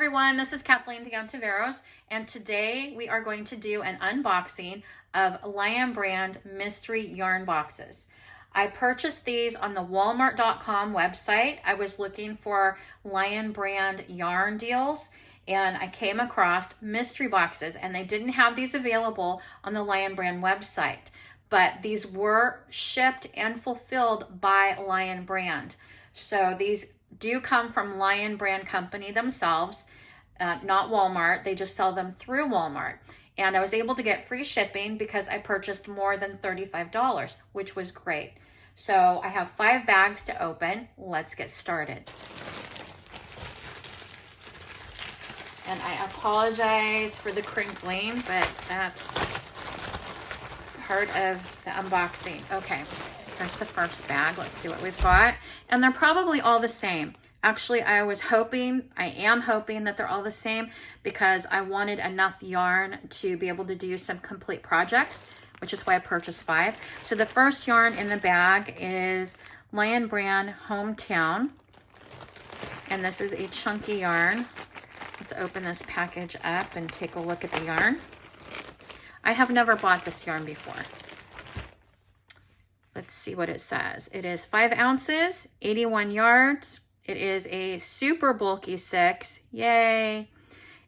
everyone, this is Kathleen Deontiveros, and today we are going to do an unboxing of Lion Brand mystery yarn boxes. I purchased these on the Walmart.com website. I was looking for Lion Brand yarn deals, and I came across mystery boxes, and they didn't have these available on the Lion Brand website, but these were shipped and fulfilled by Lion Brand. So these do come from Lion Brand Company themselves, not Walmart. They just sell them through Walmart. And I was able to get free shipping because I purchased more than $35, which was great. So I have 5 bags to open. Let's get started. And I apologize for the crinkling, but that's part of the unboxing. Okay. Here's the first bag. Let's see what we've got. And they're probably all the same. Actually, I am hoping that they're all the same because I wanted enough yarn to be able to do some complete projects, which is why I purchased 5. So the first yarn in the bag is Lion Brand Hometown. And this is a chunky yarn. Let's open this package up and take a look at the yarn. I have never bought this yarn before. Let's see what it says. It is 5 ounces, 81 yards. It is a super bulky 6. Yay.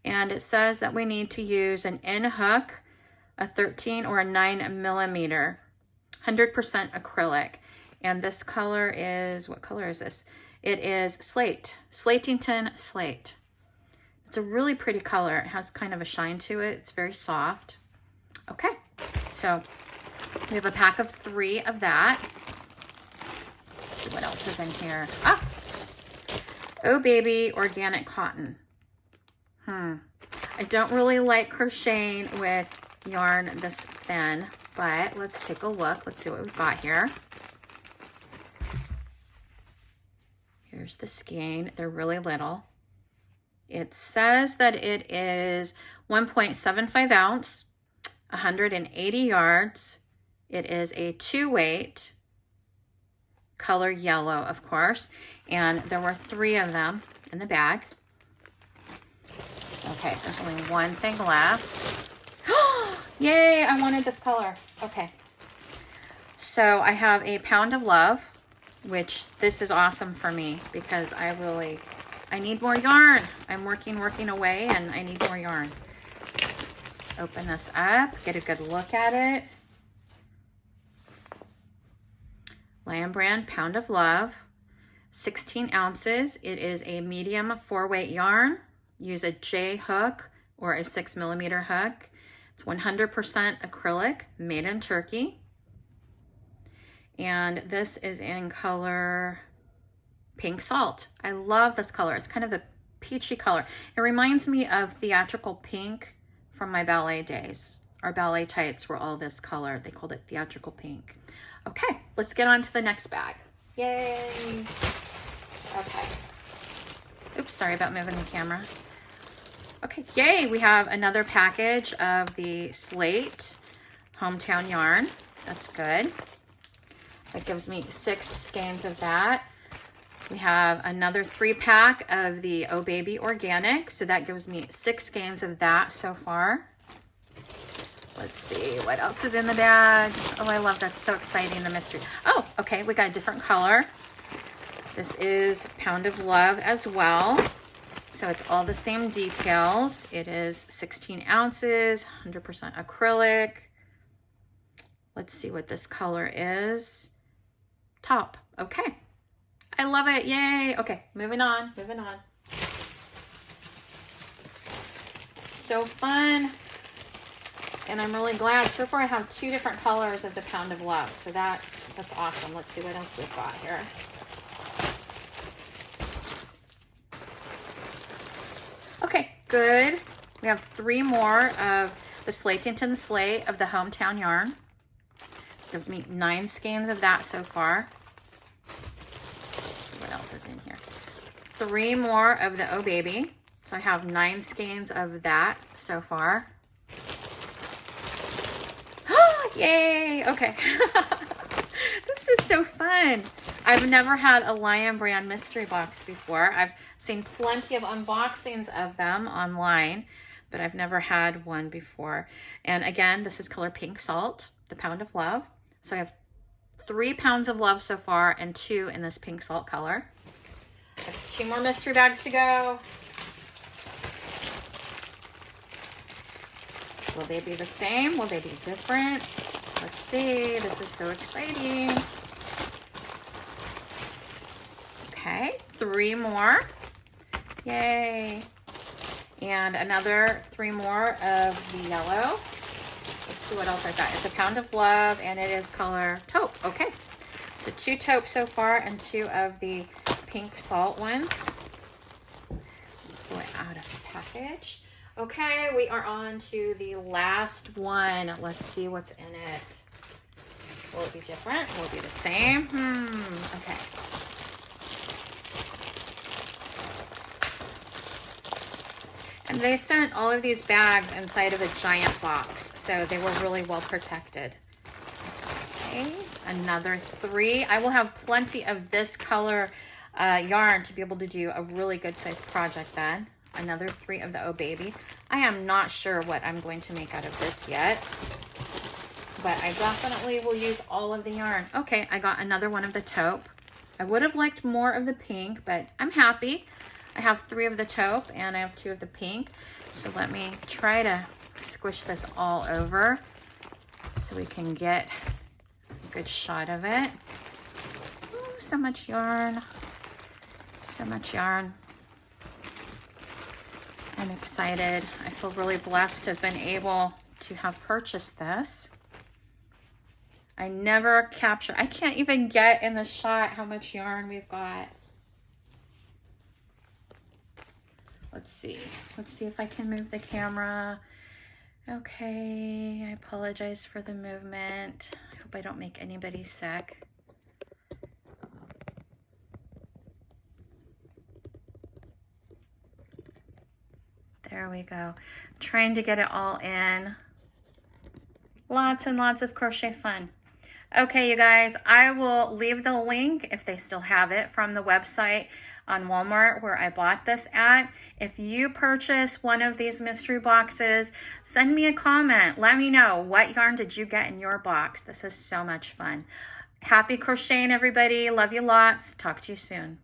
And it says that we need to use an end hook, a 13 or a 9 millimeter, 100% acrylic. And this color is, what color is this? It is slate, Slatington Slate. It's a really pretty color. It has kind of a shine to it. It's very soft. Okay, so we have a pack of 3 of that. Let's see what else is in here. Ah! Oh Baby Organic Cotton. I don't really like crocheting with yarn this thin, but let's take a look. Let's see what we've got here. Here's the skein. They're really little. It says that it is 1.75 ounce, 180 yards. It is a 2-weight, color yellow, of course, and there were 3 of them in the bag. Okay, there's only one thing left. Yay, I wanted this color. Okay, so I have a Pound of Love, which this is awesome for me because I need more yarn. I'm working away, and I need more yarn. Let's open this up, get a good look at it. Lion Brand Pound of Love, 16 ounces. It is a medium 4-weight yarn. Use a J hook or a 6 millimeter hook. It's 100% acrylic, made in Turkey. And this is in color Pink Salt. I love this color. It's kind of a peachy color. It reminds me of Theatrical Pink from my ballet days. Our ballet tights were all this color. They called it Theatrical Pink. Okay, let's get on to the next bag. Yay. Okay. Oops, sorry about moving the camera. Okay, yay, we have another package of the Slate Hometown yarn. That's good. That gives me 6 skeins of that. We have another 3-pack of the Oh Baby Organic, so that gives me 6 skeins of that so far. Let's see what else is in the bag. Oh, I love this. So exciting, the mystery. Oh, okay, we got a different color. This is Pound of Love as well. So it's all the same details. It is 16 ounces, 100% acrylic. Let's see what this color is. Taupe. Okay. I love it. Yay. Okay, moving on. So fun. And I'm really glad. So far I have 2 different colors of the Pound of Love. So that's awesome. Let's see what else we've got here. Okay, good. We have 3 more of the Slatington Slate of the Hometown yarn. Gives me 9 skeins of that so far. Let's see what else is in here. 3 more of the Oh Baby. So I have 9 skeins of that so far. Yay! Okay. This is so fun. I've never had a Lion Brand mystery box before. I've seen plenty of unboxings of them online, but I've never had one before. And again, this is color Pink Salt, the Pound of Love. So I have 3 pounds of love so far and 2 in this pink salt color. I have 2 more mystery bags to go. Will they be the same? Will they be different? Let's see. This is so exciting. Okay, 3 more. Yay. And another 3 more of the yellow. Let's see what else I got. It's a Pound of Love, and it is color taupe. Okay, so 2 taupe so far and 2 of the pink salt ones. Let's pull it out of the package. Okay, we are on to the last one. Let's see what's in it. Will it be different? Will it be the same? Okay. And they sent all of these bags inside of a giant box, so they were really well protected. Okay, another 3. I will have plenty of this color yarn to be able to do a really good size project then. Another 3 of the Oh Baby. I am not sure what I'm going to make out of this yet, but I definitely will use all of the yarn. Okay, I got another one of the taupe. I would have liked more of the pink, but I'm happy. I have 3 of the taupe and I have 2 of the pink. So let me try to squish this all over so we can get a good shot of it. Ooh, so much yarn. So much yarn. I'm excited. I feel really blessed to have been able to have purchased this. I never capture, I can't even get in the shot how much yarn we've got. Let's see if I can move the camera. Okay, I apologize for the movement. I hope I don't make anybody sick. There we go. I'm trying to get it all in. Lots and lots of crochet fun. Okay, you guys, I will leave the link, if they still have it, from the website on Walmart where I bought this at. If you purchase one of these mystery boxes, send me a comment. Let me know, what yarn did you get in your box? This is so much fun. Happy crocheting, everybody. Love you lots. Talk to you soon.